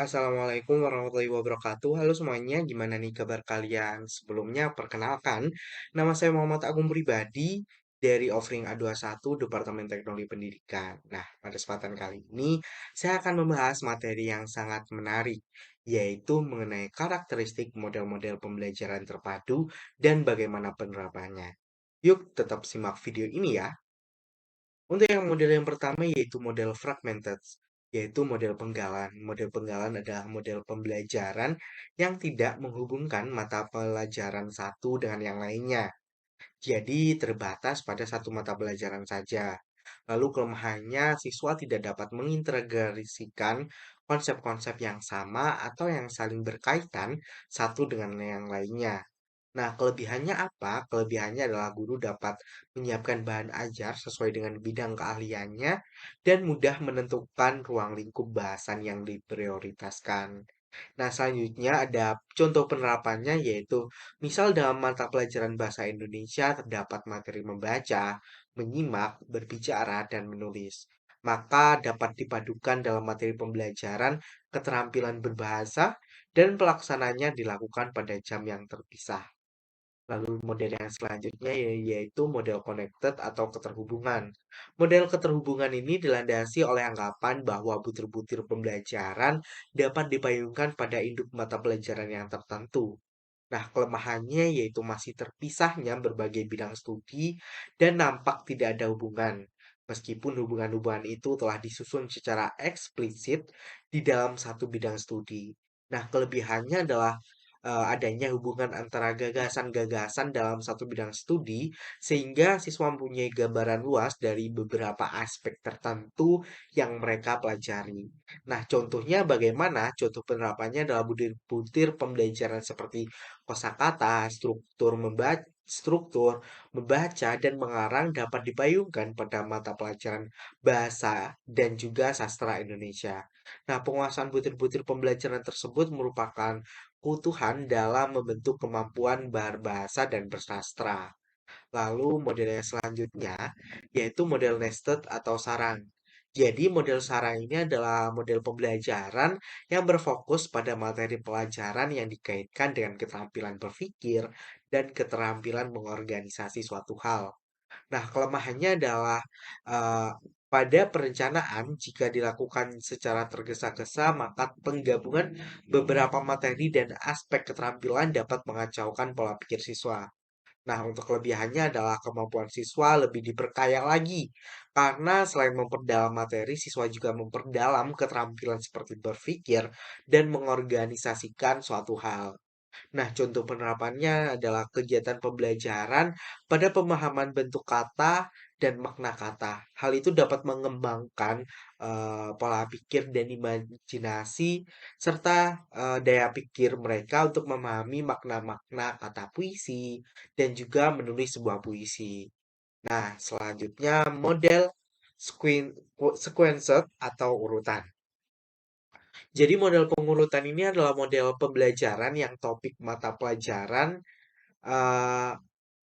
Assalamualaikum warahmatullahi wabarakatuh. Halo semuanya, gimana nih kabar kalian? Sebelumnya, perkenalkan, nama saya Muhammad Agung Pribadi dari Offering A21 Departemen Teknologi Pendidikan. Nah, pada kesempatan kali ini, saya akan membahas materi yang sangat menarik, yaitu mengenai karakteristik model-model pembelajaran terpadu dan bagaimana penerapannya. Yuk, tetap simak video ini ya. Untuk yang model yang pertama yaitu model fragmented, yaitu model penggalan. Model penggalan adalah model pembelajaran yang tidak menghubungkan mata pelajaran satu dengan yang lainnya. Jadi terbatas pada satu mata pelajaran saja. Lalu kelemahannya siswa tidak dapat mengintegrasikan konsep-konsep yang sama atau yang saling berkaitan satu dengan yang lainnya. Nah, kelebihannya apa? Kelebihannya adalah guru dapat menyiapkan bahan ajar sesuai dengan bidang keahliannya dan mudah menentukan ruang lingkup bahasan yang diprioritaskan. Nah, selanjutnya ada contoh penerapannya yaitu misal dalam mata pelajaran bahasa Indonesia terdapat materi membaca, menyimak, berbicara, dan menulis. Maka dapat dipadukan dalam materi pembelajaran keterampilan berbahasa dan pelaksananya dilakukan pada jam yang terpisah. Lalu model yang selanjutnya yaitu model connected atau keterhubungan. Model keterhubungan ini dilandasi oleh anggapan bahwa butir-butir pembelajaran dapat dipayungkan pada induk mata pelajaran yang tertentu. Nah, kelemahannya yaitu masih terpisahnya berbagai bidang studi dan nampak tidak ada hubungan. Meskipun hubungan-hubungan itu telah disusun secara eksplisit di dalam satu bidang studi. Nah, kelebihannya adalah adanya hubungan antara gagasan-gagasan dalam satu bidang studi sehingga siswa mempunyai gambaran luas dari beberapa aspek tertentu yang mereka pelajari. Nah, contohnya bagaimana? Contoh penerapannya adalah butir-butir pembelajaran seperti kosakata, membaca, dan mengarang dapat dipayungkan pada mata pelajaran bahasa dan juga sastra Indonesia. Nah, penguasaan butir-butir pembelajaran tersebut merupakan kebutuhan dalam membentuk kemampuan berbahasa dan bersastra. Lalu model yang selanjutnya yaitu model nested atau sarang. Jadi model sarang ini adalah model pembelajaran yang berfokus pada materi pelajaran yang dikaitkan dengan keterampilan berpikir dan keterampilan mengorganisasi suatu hal. Nah, kelemahannya adalah eh, pada perencanaan, jika dilakukan secara tergesa-gesa, maka penggabungan beberapa materi dan aspek keterampilan dapat mengacaukan pola pikir siswa. Nah, untuk kelebihannya adalah kemampuan siswa lebih diperkaya lagi, karena selain memperdalam materi, siswa juga memperdalam keterampilan seperti berpikir dan mengorganisasikan suatu hal. Nah, contoh penerapannya adalah kegiatan pembelajaran pada pemahaman bentuk kata dan makna kata. Hal itu dapat mengembangkan pola pikir dan imajinasi serta daya pikir mereka untuk memahami makna-makna kata puisi dan juga menulis sebuah puisi. Nah, selanjutnya model sequenced atau urutan. Jadi model pengurutan ini adalah model pembelajaran yang topik eh,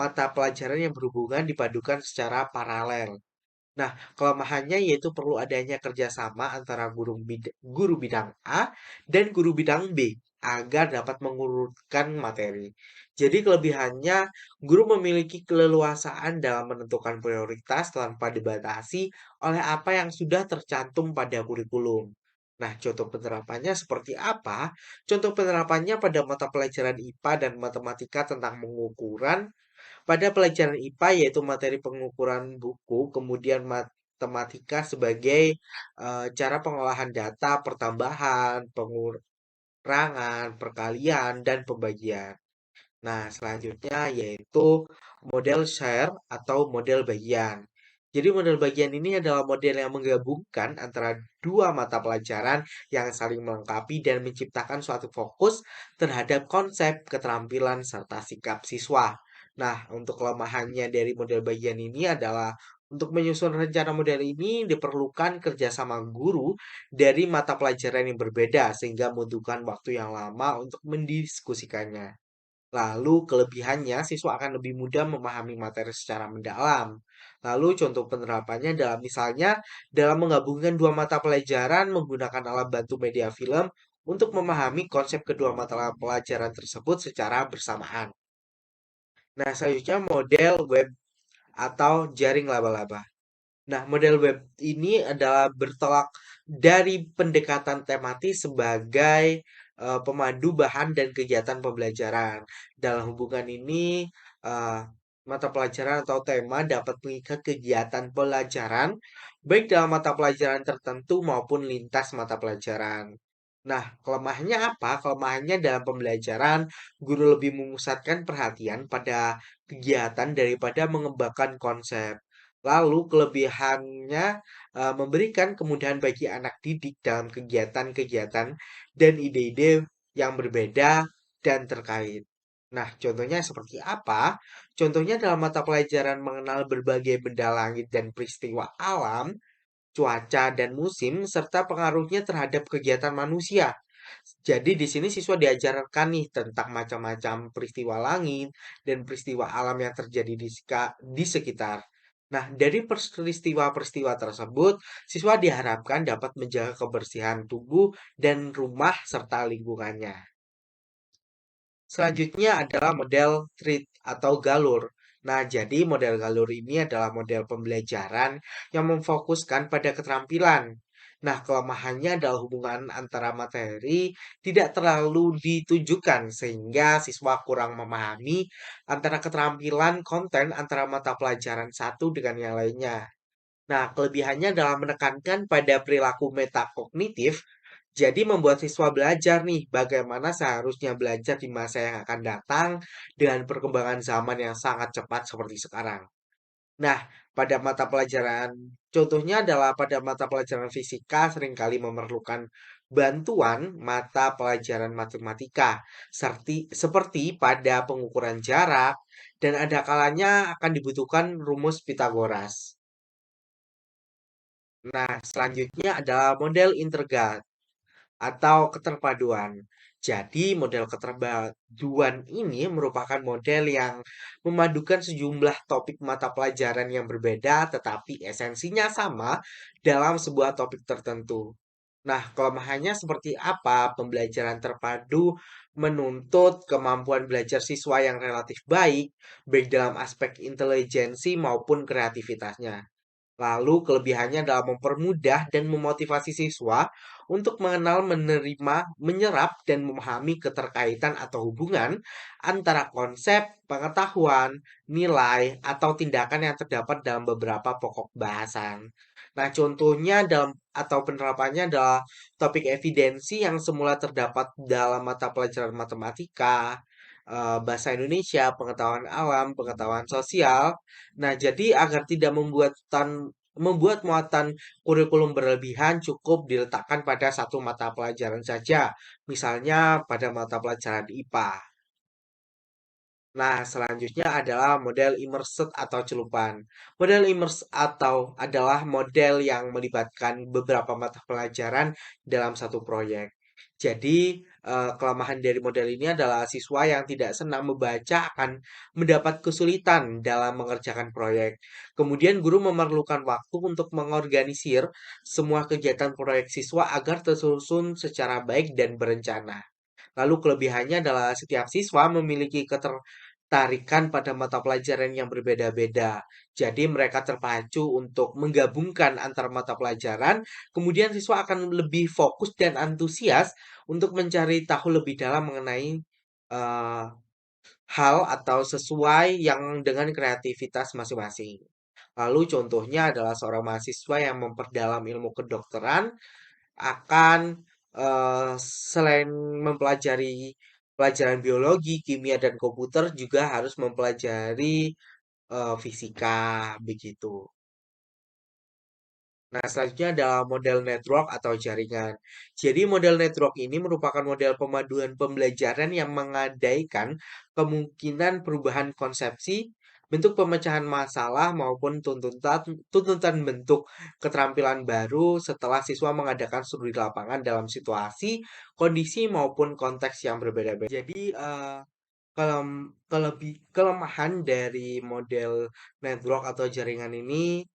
mata pelajaran yang berhubungan dipadukan secara paralel. Nah, kelemahannya yaitu perlu adanya kerjasama antara guru bidang A dan guru bidang B agar dapat mengurutkan materi. Jadi kelebihannya, guru memiliki keleluasaan dalam menentukan prioritas tanpa dibatasi oleh apa yang sudah tercantum pada kurikulum. Nah, contoh penerapannya seperti apa? Contoh penerapannya pada mata pelajaran IPA dan matematika tentang pengukuran pada pelajaran IPA yaitu materi pengukuran buku, kemudian matematika sebagai cara pengolahan data, pertambahan, pengurangan, perkalian, dan pembagian. Nah, selanjutnya yaitu model share atau model bagian. Jadi model bagian ini adalah model yang menggabungkan antara dua mata pelajaran yang saling melengkapi dan menciptakan suatu fokus terhadap konsep, keterampilan, serta sikap siswa. Nah, untuk kelemahannya dari model bagian ini adalah untuk menyusun rencana model ini diperlukan kerjasama guru dari mata pelajaran yang berbeda sehingga membutuhkan waktu yang lama untuk mendiskusikannya. Lalu kelebihannya, siswa akan lebih mudah memahami materi secara mendalam. Lalu contoh penerapannya adalah misalnya dalam menggabungkan dua mata pelajaran menggunakan alat bantu media film untuk memahami konsep kedua mata pelajaran tersebut secara bersamaan. Nah, selanjutnya model web atau jaring laba-laba. Nah, model web ini adalah bertolak dari pendekatan tematis sebagai pemandu bahan dan kegiatan pembelajaran. Dalam hubungan ini, eh, mata pelajaran atau tema dapat mengikat kegiatan pelajaran, baik dalam mata pelajaran tertentu maupun lintas mata pelajaran. Nah, kelemahannya apa? Kelemahannya dalam pembelajaran, guru lebih memusatkan perhatian pada kegiatan daripada mengembangkan konsep. Lalu kelebihannya memberikan kemudahan bagi anak didik dalam kegiatan-kegiatan dan ide-ide yang berbeda dan terkait. Nah, contohnya seperti apa? Contohnya dalam mata pelajaran mengenal berbagai benda langit dan peristiwa alam, cuaca dan musim, serta pengaruhnya terhadap kegiatan manusia. Jadi di sini siswa diajarkan nih tentang macam-macam peristiwa langit dan peristiwa alam yang terjadi di sekitar. Nah, dari peristiwa-peristiwa tersebut, siswa diharapkan dapat menjaga kebersihan tubuh dan rumah serta lingkungannya. Selanjutnya adalah model treat atau galur. Nah, jadi model galur ini adalah model pembelajaran yang memfokuskan pada keterampilan. Nah, kelemahannya adalah hubungan antara materi tidak terlalu ditunjukkan sehingga siswa kurang memahami antara keterampilan konten antara mata pelajaran satu dengan yang lainnya. Nah, kelebihannya adalah menekankan pada perilaku metakognitif, jadi membuat siswa belajar nih bagaimana seharusnya belajar di masa yang akan datang dengan perkembangan zaman yang sangat cepat seperti sekarang. Nah, pada mata pelajaran, contohnya adalah pada mata pelajaran fisika seringkali memerlukan bantuan mata pelajaran matematika, seperti pada pengukuran jarak, dan ada kalanya akan dibutuhkan rumus Pitagoras. Nah, selanjutnya adalah model integral atau keterpaduan. Jadi, model keterpaduan ini merupakan model yang memadukan sejumlah topik mata pelajaran yang berbeda, tetapi esensinya sama dalam sebuah topik tertentu. Nah, kelemahannya seperti apa? Pembelajaran terpadu menuntut kemampuan belajar siswa yang relatif baik, baik dalam aspek intelijensi maupun kreativitasnya. Lalu kelebihannya adalah mempermudah dan memotivasi siswa untuk mengenal, menerima, menyerap, dan memahami keterkaitan atau hubungan antara konsep, pengetahuan, nilai, atau tindakan yang terdapat dalam beberapa pokok bahasan. Nah, contohnya dalam atau penerapannya adalah topik evidensi yang semula terdapat dalam mata pelajaran matematika, bahasa Indonesia, pengetahuan alam, pengetahuan sosial. Nah, jadi agar tidak membuat muatan kurikulum berlebihan cukup diletakkan pada satu mata pelajaran saja, misalnya pada mata pelajaran IPA. Nah, selanjutnya adalah model immersed atau celupan. Model immersed atau adalah model yang melibatkan beberapa mata pelajaran dalam satu proyek. Jadi, kelemahan dari model ini adalah siswa yang tidak senang membaca akan mendapat kesulitan dalam mengerjakan proyek. Kemudian, guru memerlukan waktu untuk mengorganisir semua kegiatan proyek siswa agar tersusun secara baik dan berencana. Lalu kelebihannya adalah setiap siswa memiliki ketertarikan pada mata pelajaran yang berbeda-beda. Jadi mereka terpacu untuk menggabungkan antar mata pelajaran, kemudian siswa akan lebih fokus dan antusias untuk mencari tahu lebih dalam mengenai eh, hal atau sesuai yang dengan kreativitas masing-masing. Lalu contohnya adalah seorang mahasiswa yang memperdalam ilmu kedokteran akan selain mempelajari pelajaran biologi, kimia, dan komputer juga harus mempelajari fisika begitu. Nah, selanjutnya adalah model network atau jaringan. Jadi, model network ini merupakan model pemaduan pembelajaran yang mengandaikan kemungkinan perubahan konsepsi, bentuk pemecahan masalah maupun tuntutan bentuk keterampilan baru setelah siswa mengadakan studi lapangan dalam situasi, kondisi maupun konteks yang berbeda-beda. Jadi, kelemahan dari model network atau jaringan ini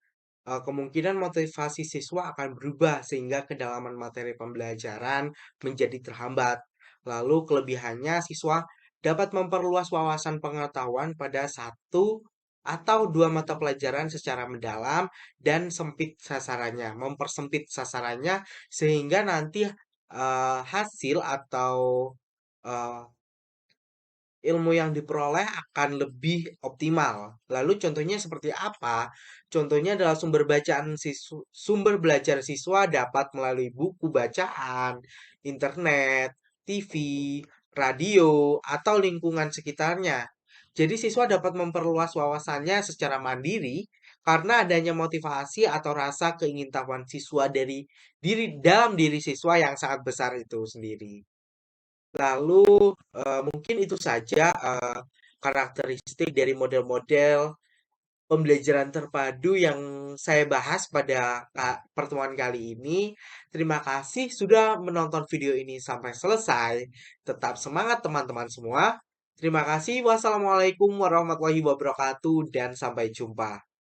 kemungkinan motivasi siswa akan berubah sehingga kedalaman materi pembelajaran menjadi terhambat. Lalu kelebihannya siswa dapat memperluas wawasan pengetahuan pada satu atau dua mata pelajaran secara mendalam dan sempit sasarannya, mempersempit sasarannya sehingga nanti hasil atau eh, ilmu yang diperoleh akan lebih optimal. Lalu contohnya seperti apa? Contohnya adalah sumber belajar siswa dapat melalui buku bacaan, internet, TV, radio, atau lingkungan sekitarnya. Jadi siswa dapat memperluas wawasannya secara mandiri karena adanya motivasi atau rasa keingintahuan siswa dari dalam diri siswa yang sangat besar itu sendiri. Lalu mungkin itu saja karakteristik dari model-model pembelajaran terpadu yang saya bahas pada pertemuan kali ini. Terima kasih sudah menonton video ini sampai selesai. Tetap semangat teman-teman semua. Terima kasih. Wassalamualaikum warahmatullahi wabarakatuh dan sampai jumpa.